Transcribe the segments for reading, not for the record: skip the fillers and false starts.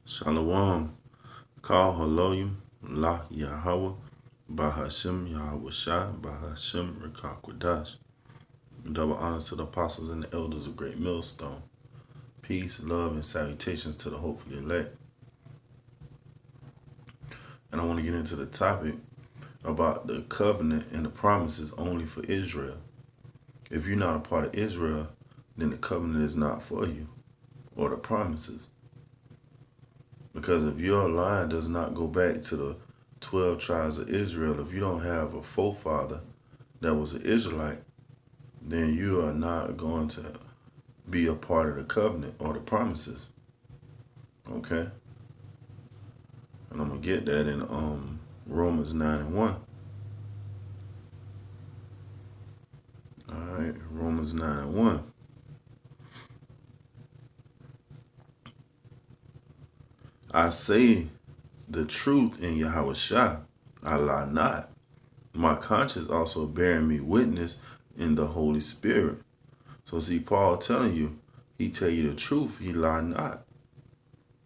Shalom. Kal Haloyim La Yahweh Bahashem Yahweh Shai Bahashem Rekakwadash. Double honors to the apostles and the elders of Great Millstone. Peace, love, and salutations to the hopefully elect. And I want to get into the topic about the covenant and the promises only for Israel. If you're not a part of Israel, then the covenant is not for you, or the promises. Because if your line does not go back to the 12 tribes of Israel, if you don't have a forefather that was an Israelite, then you are not going to be a part of the covenant or the promises. Okay? And I'm going to get that in Romans 9 and 1. Alright, Romans 9 and 1. I say the truth in Yahweh Shai, I lie not. My conscience also bearing me witness in the Holy Spirit. So see, Paul telling you, he tell you the truth, he lie not.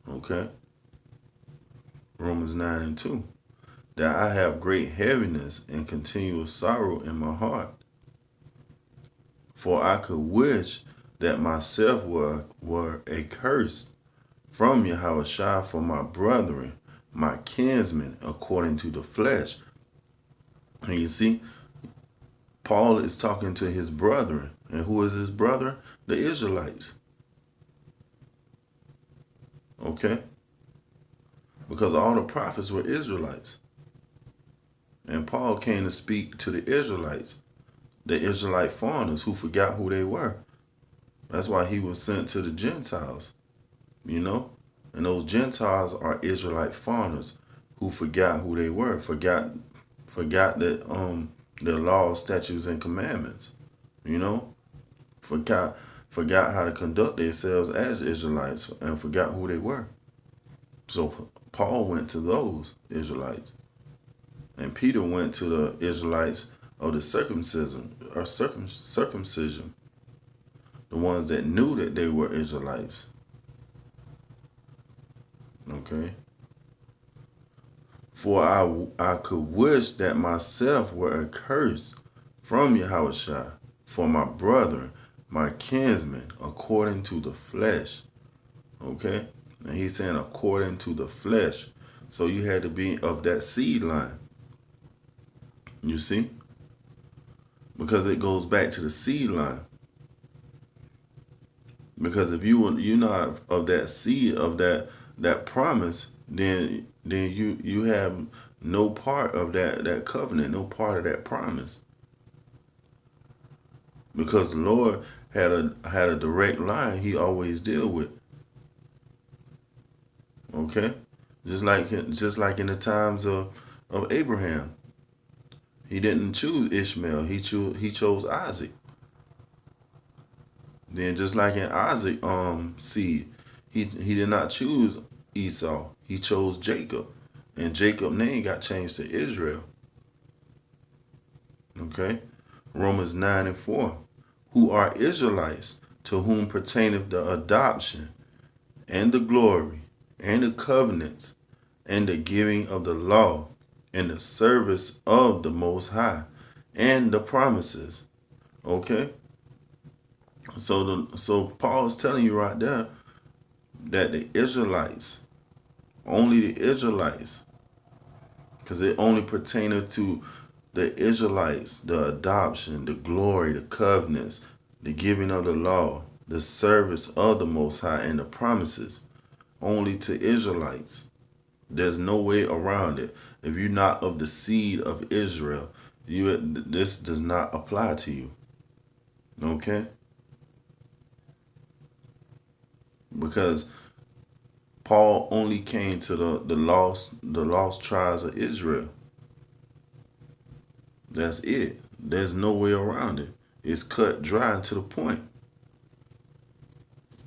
Okay? Romans 9 and 2. That I have great heaviness and continual sorrow in my heart. For I could wish that myself were accursed from Yahweh Shai for my brethren, my kinsmen, according to the flesh. And you see, Paul is talking to his brethren. And who is his brother? The Israelites. Okay? Because all the prophets were Israelites. And Paul came to speak to the Israelites, the Israelite foreigners who forgot who they were. That's why he was sent to the Gentiles, you know? And those Gentiles are Israelite foreigners who forgot who they were, forgot that the laws, statutes, and commandments, you know? Forgot how to conduct themselves as Israelites and forgot who they were. So Paul went to those Israelites. And Peter went to the Israelites of the circumcision, the ones that knew that they were Israelites. Okay? For I could wish that myself were accursed from Yahweh Shai for my brethren, my kinsmen, according to the flesh. Okay? And he's saying according to the flesh. So you had to be of that seed line. You see? Because it goes back to the seed line. Because if you're not of that seed, of that promise, then you have no part of that covenant, no part of that promise. Because the Lord had a direct line he always deal with. Okay? Just like in the times of Abraham. He didn't choose Ishmael, he chose Isaac. Then just like in Isaac seed, he did not choose Esau. He chose Jacob. And Jacob's name got changed to Israel. Okay? Romans 9 and 4. Who are Israelites, to whom pertaineth the adoption, and the glory, and the covenants, and the giving of the law, and the service of the Most High, and the promises. Okay? So Paul is telling you right there that the Israelites, only the Israelites, because it only pertained to the Israelites, the adoption, the glory, the covenants, the giving of the law, the service of the Most High, and the promises, only to Israelites. There's no way around it. If you're not of the seed of Israel, this does not apply to you. Okay? Because Paul only came to the lost tribes of Israel. That's it. There's no way around it. It's cut dry and to the point.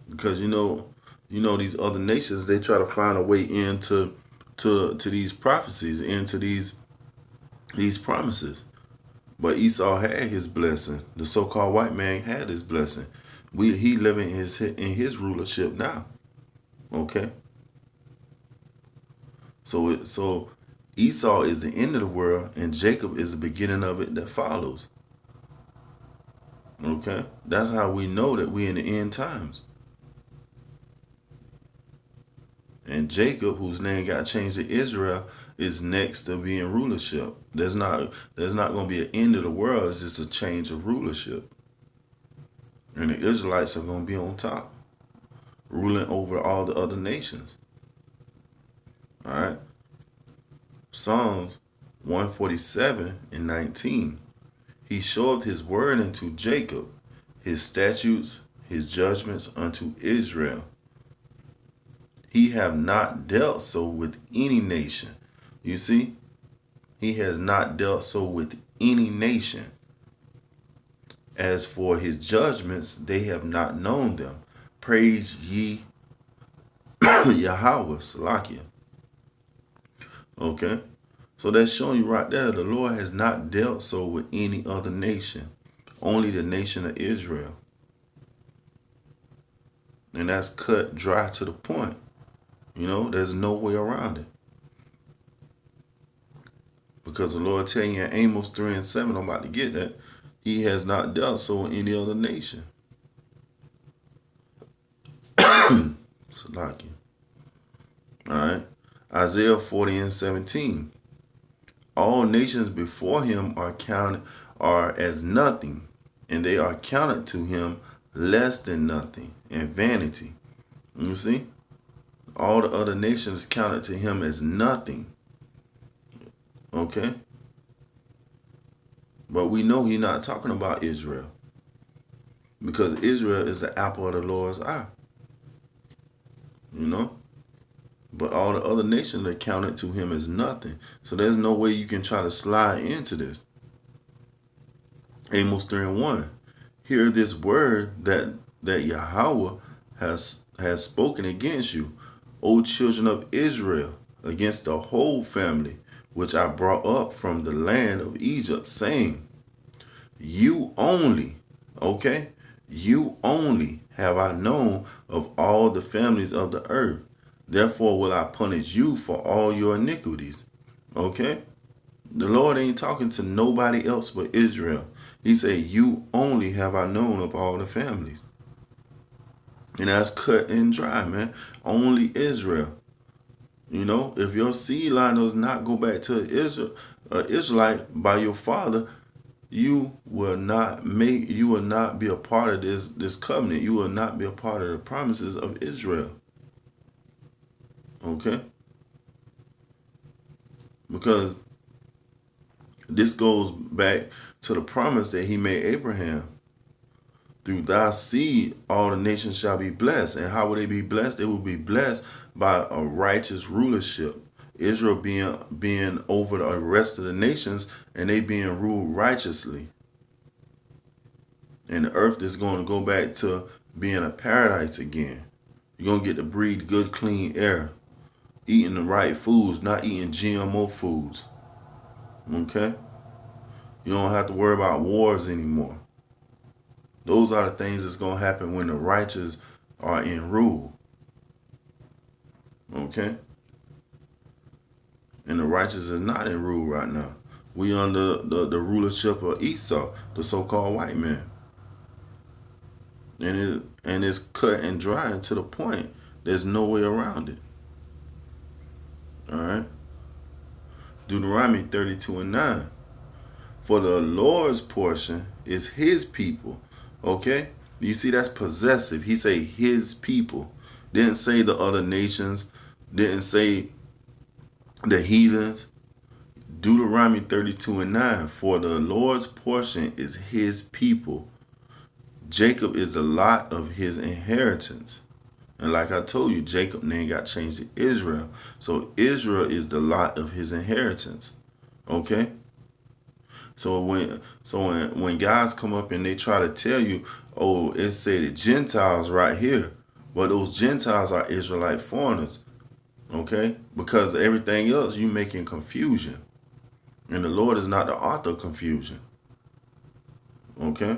Because you know these other nations, they try to find a way into these prophecies, into these promises. But Esau had his blessing. The so-called white man had his blessing. He living in his rulership now. Okay? So Esau is the end of the world, and Jacob is the beginning of it that follows. Okay, that's how we know that we're in the end times. And Jacob, whose name got changed to Israel, is next to being rulership. There's not going to be an end of the world. It's just a change of rulership, and the Israelites are going to be on top, ruling over all the other nations. All right. Psalms 147:19. He showed his word unto Jacob, his statutes, his judgments unto Israel. He have not dealt so with any nation. You see, he has not dealt so with any nation. As for his judgments, they have not known them. Praise ye Yahweh, Salakia. Okay? So that's showing you right there, the Lord has not dealt so with any other nation. Only the nation of Israel. And that's cut dry to the point. There's no way around it. Because the Lord telling you in Amos 3:7, I'm about to get that, he has not dealt so with any other nation. Salakia. Alright. Isaiah 40:17. All nations before him are as nothing, and they are counted to him less than nothing and vanity. You see? All the other nations counted to him as nothing. Okay? But we know he's not talking about Israel. Because Israel is the apple of the Lord's eye. But all the other nations are counted to him as nothing. So there's no way you can try to slide into this. Amos 3:1. Hear this word that Yahweh has spoken against you, O children of Israel, against the whole family, which I brought up from the land of Egypt, saying, you only, okay, you only have I known of all the families of the earth. Therefore will I punish you for all your iniquities. Okay? The Lord ain't talking to nobody else but Israel. He said, you only have I known of all the families. And that's cut and dry, man. Only Israel. If your seed line does not go back to Israelite by your father, you will not be a part of this covenant. You will not be a part of the promises of Israel. Okay? Because this goes back to the promise that he made Abraham. Through thy seed, all the nations shall be blessed. And how will they be blessed? They will be blessed by a righteous rulership. Israel being over the rest of the nations, and they being ruled righteously. And the earth is going to go back to being a paradise again. You're going to get to breathe good, clean air. Eating the right foods, not eating GMO foods. Okay? You don't have to worry about wars anymore. Those are the things that's going to happen when the righteous are in rule. Okay? And the righteous is not in rule right now. We under the rulership of Esau, the so-called white man. And it's cut and dry to the point. There's no way around it. All right? Deuteronomy 32:9. For the Lord's portion is his people. Okay? You see, that's possessive. He say his people. Didn't say the other nations. Didn't say the heathens. Deuteronomy 32:9. For the Lord's portion is his people. Jacob is the lot of his inheritance. And like I told you, Jacob's name got changed to Israel. So Israel is the lot of his inheritance. Okay? So when guys come up and they try to tell you, oh, it say the Gentiles right here, but those Gentiles are Israelite foreigners. Okay? Because everything else you making confusion. And the Lord is not the author of confusion. Okay?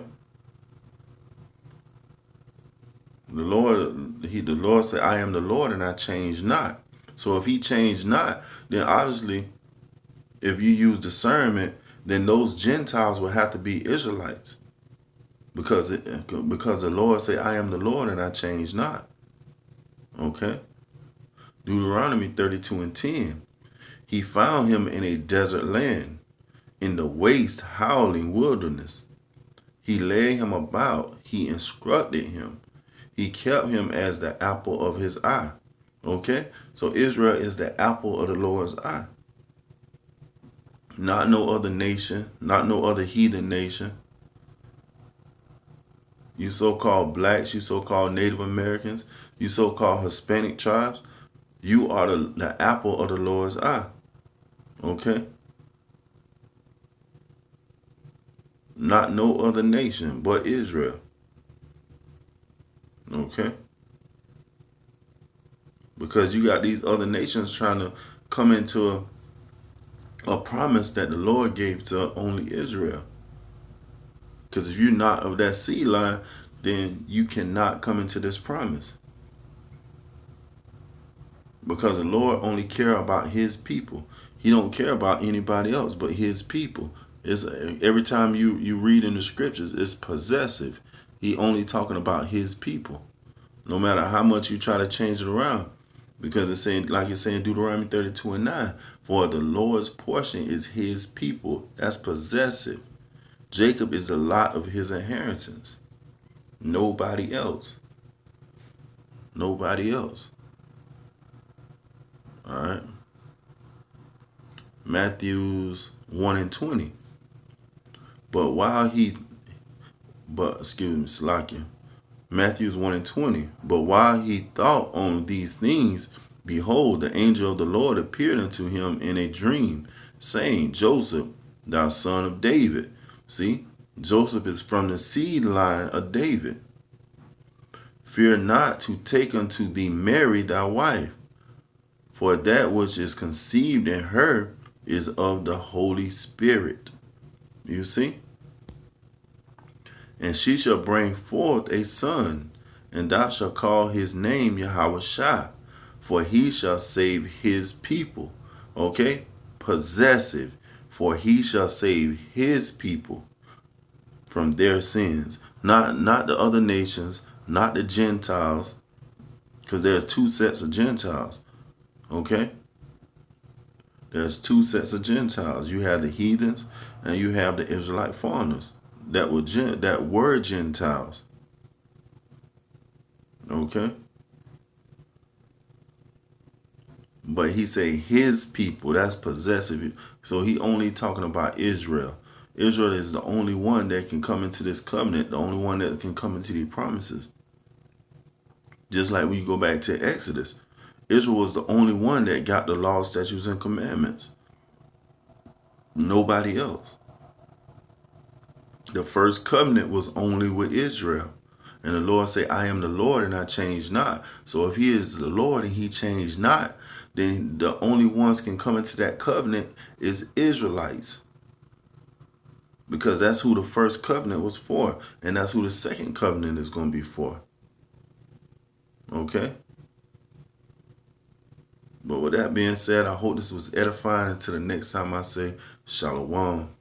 The Lord said, I am the Lord and I change not. So if he changed not, then obviously, if you use discernment, then those Gentiles will have to be Israelites. Because the Lord say, I am the Lord and I change not. Okay? Deuteronomy 32:10. He found him in a desert land, in the waste, howling wilderness. He led him about, he instructed him. He kept him as the apple of his eye. Okay? So Israel is the apple of the Lord's eye. Not no other nation, not no other heathen nation. You so-called blacks, you so-called Native Americans, you so-called Hispanic tribes, you are the apple of the Lord's eye. Okay? Not no other nation but Israel. Okay? Because you got these other nations trying to come into a promise that the Lord gave to only Israel. Because if you're not of that seed line, then you cannot come into this promise. Because the Lord only care about his people. He don't care about anybody else but his people. It's every time you read in the scriptures, it's possessive. He only talking about his people. No matter how much you try to change it around. Because it's saying, like it's saying Deuteronomy 32:9, for the Lord's portion is his people. That's possessive. Jacob is the lot of his inheritance. Nobody else. Nobody else. All right. Matthews 1:20. Excuse me, Slakia. Matthews 1:20. But while he thought on these things, behold, the angel of the Lord appeared unto him in a dream, saying, Joseph, thou son of David. See, Joseph is from the seed line of David. Fear not to take unto thee Mary thy wife, for that which is conceived in her is of the Holy Spirit. You see? And she shall bring forth a son, and thou shalt call his name Yahweh, for he shall save his people. Okay? Possessive. For he shall save his people from their sins. Not the other nations, not the Gentiles, because there's two sets of Gentiles. Okay? There's two sets of Gentiles. You have the heathens and you have the Israelite foreigners that were Gentiles. Okay? But he say his people, that's possessive. So he only talking about Israel. Israel is the only one that can come into this covenant, the only one that can come into these promises. Just like when you go back to Exodus, Israel was the only one that got the laws, statutes, and commandments. Nobody else. The first covenant was only with Israel. And the Lord say, I am the Lord and I change not. So if he is the Lord and he changed not, then the only ones can come into that covenant is Israelites. Because that's who the first covenant was for. And that's who the second covenant is going to be for. Okay? But with that being said, I hope this was edifying. Until the next time I say, Shalom.